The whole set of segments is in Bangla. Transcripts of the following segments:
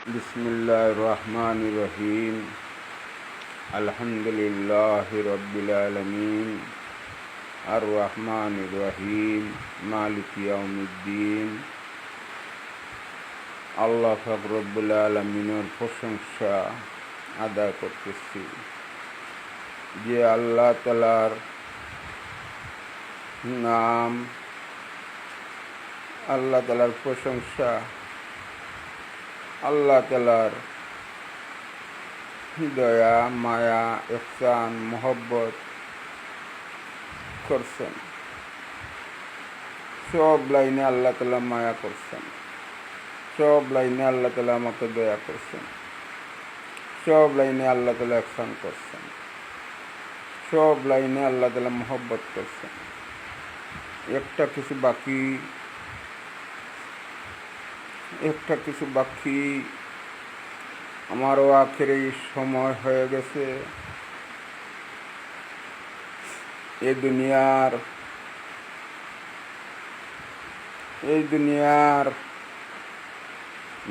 বিসমিল্লাহির রহমানির রহিম। আলহামদুলিল্লাহি রাব্বিল আলামিন আর রহমানির রহিম মালিকি ইয়াউমিদ্দিন। আল্লাহ পাক রব্বুল আলামিনের প্রশংসা আদায় করতেছি যে আল্লাহ তাআলার নাম, আল্লাহ তাআলার প্রশংসা, আল্লাহ তাআলার দয়া, মায়া, ইহসান, মোহব্বত করছেন। সব লাইনে আল্লাহ তাআলা মায়া করছেন, সব লাইনে আল্লাহ তাআলা আমাকে দয়া করছেন, সব লাইনে আল্লাহ তাআলা ইহসান করছেন, সব লাইনে আল্লাহ তাআলা মোহব্বত করছেন। একটা কিছু বাকি আমারও আখেরি সময় হয়ে গেছে। এই দুনিয়ার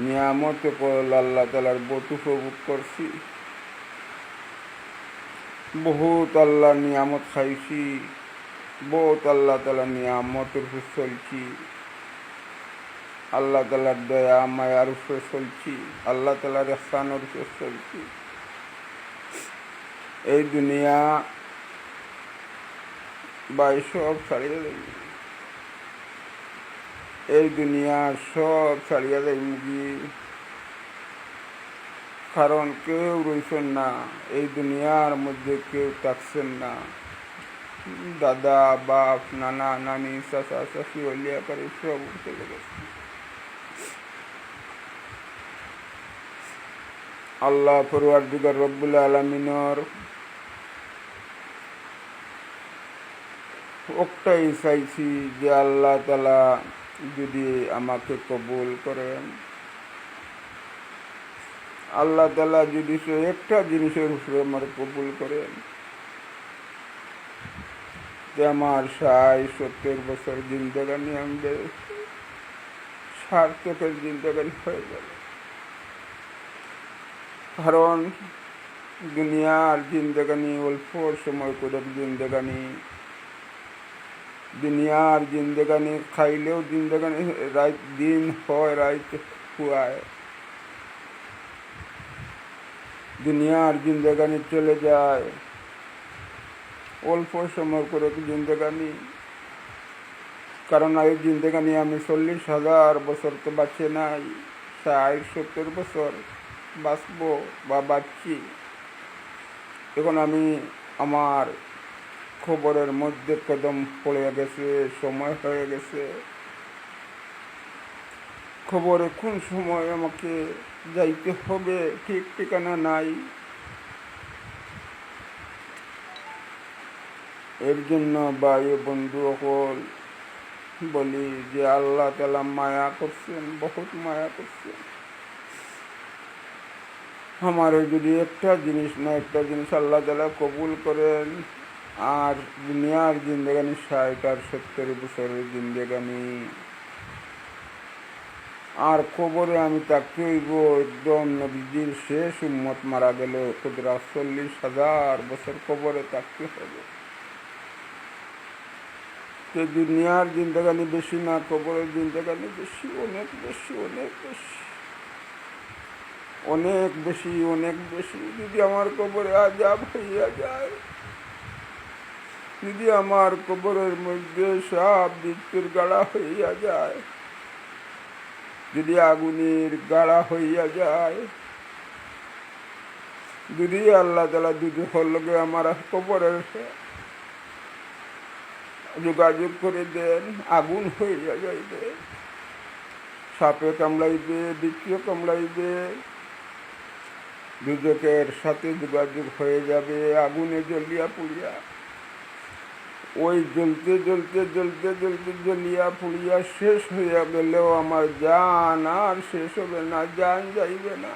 নিয়ামতে আল্লাহ তাআলার বহুত উপভোগ করছি, বহুত আল্লাহ নিয়ামত খাইছি, বহুত আল্লাহ তাআলার নিয়ামতের উপর চলছি, আল্লাহ তাআলার দয়া মায়ার উপরে চলছি, আল্লাহ তাআলার ইহসানের উপরে চলছি। এই দুনিয়া সব ছাড়িয়ে দেয়, এই দুনিয়া সব ছাড়িয়ে দেয় মুগি, কারণ কেউ রইছেন না এই দুনিয়ার মধ্যে, কেউ থাকছেন না। দাদা, বাপ, নানা, নানি, চাচা, চাচি, অলিয়া করে সব চলে গেছে। আল্লাহ পরওয়ারদিগার রব্বুল আলামিনের একটাই চাইছি যে আল্লাহ তাআলা যদি আমাকে কবুল করেন, আল্লাহ তাআলা যদি একটা জিনিসের উপরে আমার কবুল করেন, যে আমার 60-70 বছর জিন্দেগানি আমাদের সার্থকের জিন্দেগানি হয়ে যাবে। কারণ দুনিয়ার জিন্দেগানি অল্প সময় করে জিন্দেগানি, দুনিয়ার জিন্দেগানি খাইলেও জিন্দেগানি রাত দিন হয়, রাত খুয়ায়। দুনিয়ার জিন্দেগানি চলে যায়, অল্প সময় করে জিন্দেগানি। কারণ এই জিন্দেগানি আমি 40,000 বছর তো বাঁচে নাই, 60-70 বছর বাঁচবো বা বাঁচছি। এখন আমি আমার খবরের মধ্যে কদম পড়ে গেছে, সময় হয়ে গেছে। খবরে কোন সময় আমাকে যাইতে হবে ঠিক ঠিকানা নাই। এর জন্য ভাই বন্ধু সকল বলি যে আল্লাহ তাআলা মায়া করছেন, বহুত মায়া করছেন। আমার যদি একটা জিনিস আল্লাহ তাআলা কবুল করেন, আর দুনিয়ার জিন্দেগানি 60-70 বছরের জিন্দেগানি, আর কবরে আমি থাকতে হইব একদম নবীজির শেষ উম্মত মারা গেল, 40,000 বছর কবরে থাকতে হবে। যে দুনিয়ার জিন্দেগানি বেশি না, কবরের জিন্দেগানি বেশি, অনেক বেশি, অনেক বেশি, অনেক বেশি, অনেক বেশি। যদি আমার কবরে আযাব হইয়া যায়, যদি আমার কবরের মধ্যে সাপ বিচ্ছুর গাড়া হইয়া যায়, যদি আগুনের গাড়া হইয়া যায়, যদি আল্লাহ তাআলা যদি হলগে আমার কবরের যোগাযোগ করে দেন, আগুন হইয়া যাইবে, সাপে কামড়াইবে, বিচ্ছু কামড়াইবে, দুজকের সাথে যোগাযোগ হয়ে যাবে, আগুনে জ্বলিয়া পুড়িয়া, ওই জ্বলতে জ্বলতে জ্বলতে জ্বলতে জ্বলিয়া পুড়িয়া শেষ হইয়া গেলেও আমার জান আর শেষ হবে না, জান যাইবে না।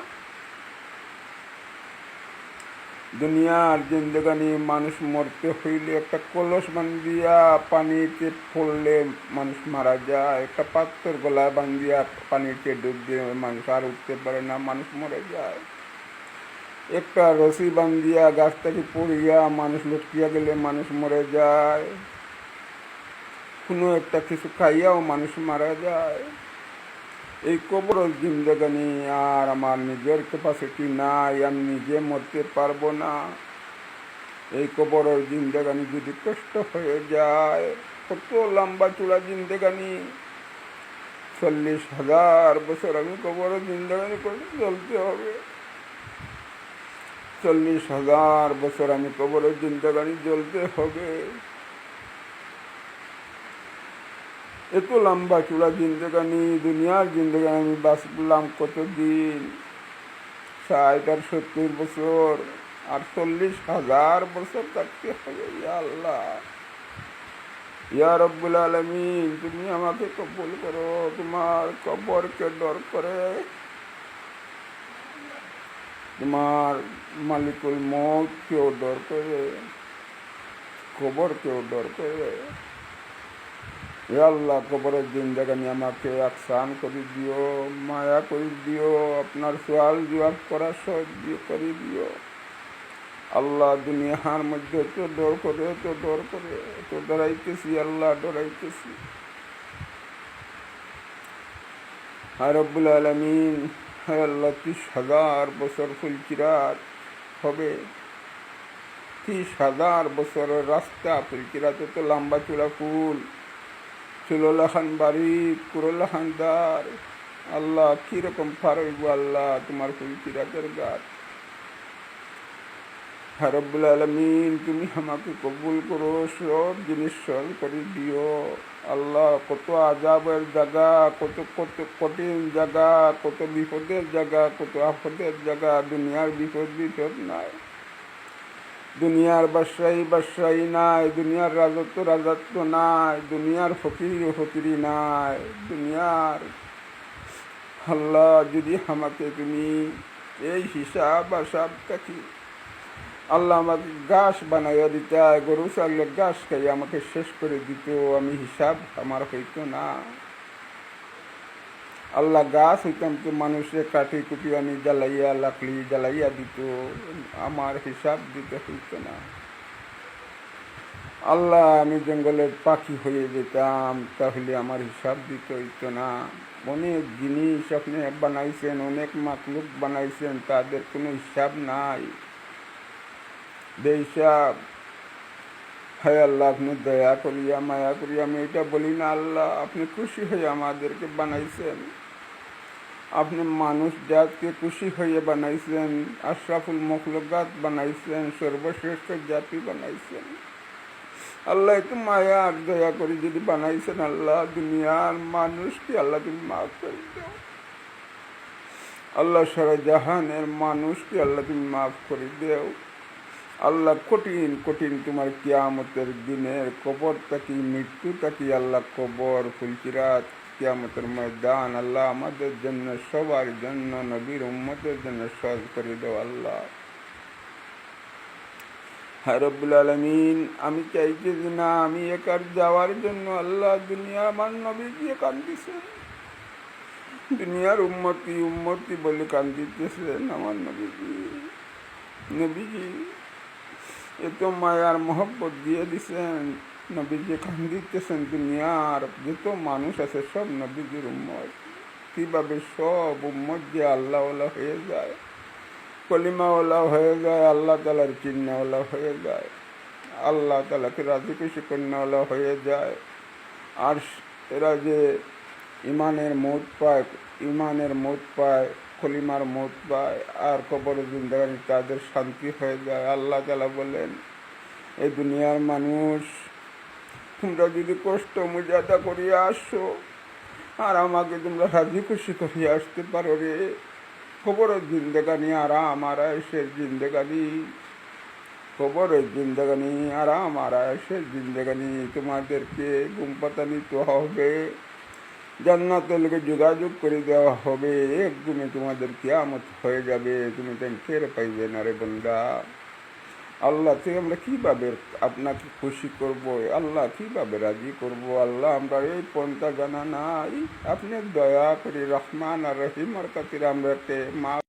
দুনিয়ার জিন্দগানি মানুষ মরতে হইলে একটা কলস বান্ধিয়া পানিতে পড়লে মানুষ মারা যায়, একটা পাত্র গলায় বান্ধিয়া পানিতে ডুব দিয়ে মানুষ আর উঠতে পারে না, মানুষ মরে যায়। একটা রশি বান্ধিয়া গাছ থেকে পড়িয়া মানুষ লটকিয়া গেলে মানুষ মরে যায়। কোনো একটা কিছু খাইয়াও মানুষ মারা যায়। এই কবর জিন্দগানি আর আমার নিজের ক্যাপাসিটি নাই, আমি নিজে মরতে পারবো না। এই কবর জিন্দগানি যদি কষ্ট হয়ে যায়, কত লম্বা চূড়া জিন্দগানি, 40,000 বছর আমি কবর জিন্দগানি করে চলতে হবে। 40,000 বছর আমি কবর জিন্দগানি জ্বলতে হবে। এত লম্বা চূড়া জিন্দগানি, দুনিয়ার জিন্দগানি আমি বাঁচলাম কতদিন? 60 আর 70 বছর, আর 40,000 বছর থাকতে হবে। ইয়া আল্লাহ, ইয়া রব্বুল আলামিন, তুমি আমাকে কবুল করো। তোমার কবরকে ডর করে, তোমার মালিকুল মউত কেউ ডর করে, কবর কেউ ডর করে। হে আল্লাহ, কবরের জিন্দগানি আমাকে আসান করে দিও, মায়া করে দিও, আপনার সওয়াল জবাব করা সহজ করে দিও। আল্লাহ, দুনিয়ার মধ্যে তো ডর করে, তো ডর করে, তো ডরাইতেছি আল্লাহ, ডরাইতেছি। হায় রব্বুল আলামিন, হায় আল্লাহ, 30,000 বছর ফুলকিরাত হবে। 30,000 বছরের রাস্তা, ফুলকিরাতে তো লম্বা চূড়া ফুল, চুলোলাখান বাড়ি, কুরোলাখান দ্বার। আল্লাহ, কিরকম পার হইব আল্লাহ তোমার ফুলকিরাতের গাছ। হ্যাঁ রব্বুল আলামিন, তুমি আমাকে কবুল করো, সব জিনিস সহজ করে দিও। আল্লাহ, কত আজাবের জায়গা, কত কত কঠিন জায়গা, কত বিপদের জায়গা, কত আপদের জায়গা। দুনিয়ার বিপদ নাই, দুনিয়ার বাদশাহী নাই, দুনিয়ার রাজত্ব নাই, দুনিয়ার ফকিরি নাই, দুনিয়ার। আল্লাহ, যদি আমাকে তুমি এই হিসাব থাকি, আল্লাহ আমাকে ঘাস বানাইয়া দিতে, গরু ছাগলের ঘাস খাই আমাকে শেষ করে দিত, আমি হিসাব আমার হইতো না। আল্লাহ, গাছ হইতাম তো মানুষের কাটি কুটি আমি জ্বালাইয়া, লাকড়ি জ্বালাইয়া দিত, আমার হিসাব দিতে হইতো না। আল্লাহ, আমি জঙ্গলের পাখি হয়ে যেতাম, তাহলে আমার হিসাব দিতে হইতো না। অনেক জিনিস আপনি বানাইছেন, অনেক মাকলুক বানাইছেন, তাদের কোনো হিসাব নাই, বেহিসাব। হায় আল্লাহ, আপনি দয়া করিয়া, মায়া করিয়া, আমি এটা বলি না আল্লাহ, আপনি খুশি হয়ে আমাদেরকে বানাইছেন, আপনি মানুষ জাতকে খুশি হয়ে বানাইছেন, আশরাফুল মখলুকাত বানাইছেন, সর্বশ্রেষ্ঠ জাতি বানাইছেন। আল্লাহ, একটু মায়া আর দয়া করে যদি বানাইছেন আল্লাহ, দুনিয়ার মানুষকে আল্লাহ তুমি মাফ করে দাও। আল্লাহ, সারা জাহানের মানুষকে আল্লাহ তুমি মাফ করে দেও। আল্লাহ, কঠিন কঠিন তোমার কিয়ামতের দিনের কবর থাকি, মৃত্যু থাকি আল্লাহ, কবর, ফুলকিরাত, কিয়ামতের ময়দান আল্লাহ আমাদের জন্য, সবার জন্য, নবীর উম্মতের জন্য সহজ করে দেও আল্লাহ। হ্যাঁ রব্বুল আলামিন, আমি চাইতেছি না আমি একার যাওয়ার জন্য আল্লাহ, দুনিয়া আমার নবী দিয়ে কান্দিছেন, দুনিয়ার উম্মতি বলে কান্দিতেছেন আমার নবীজি এত মায়ার মহব্বত দিয়ে দিছেন, নবীজি কান্দিতেছেন। দুনিয়ার যত মানুষ আছে সব নবীজির উম্মত। কীভাবে সব উম্মত যে আল্লাহওয়ালা হয়ে যায়, কলিমাওয়ালা হয়ে যায়, আল্লাহ তালার চিন্নাওয়ালা হয়ে যায়, আল্লাহ তালাকে রাজি খুশি কন্যাওয়ালা হয়ে যায়। আর এরা যে ইমানের মত পায়, কলিমার মত পায়, আর কবর জিন্দাগানি তাদের শান্তি হয়ে যায়। আল্লাহ তাআলা বলেন, এই দুনিয়ার মানুষ, তোমরা যদি কষ্ট মুজাদা করিয়া আসো আর আমাকে তোমরা রাজি খুশি করিয়া আসতে পারো রে, কবরের জিন্দেগানি আরাম, আরায়েশের জিন্দেগানি, কবরের জিন্দেগানি আরাম, আরায়েশের জিন্দেগানি। তোমাদেরকে ঘুম পাতা নিতে হবে, জান্নাতের লোকে যোগাযোগ করে দেওয়া হবে, এক ঘুমে তোমাদের কিয়ামত হয়ে যাবে, তুমি তেন টের পাইবে না রে বন্দা। আল্লাহ থেকে আমরা কীভাবে আপনাকে খুশি করব, আল্লাহ কীভাবে রাজি করব। আল্লাহ আমরা এই পন্থা জানা নাই, আপনি দয়া করে রহমান আর রহিমার খাতিরে আমরা মা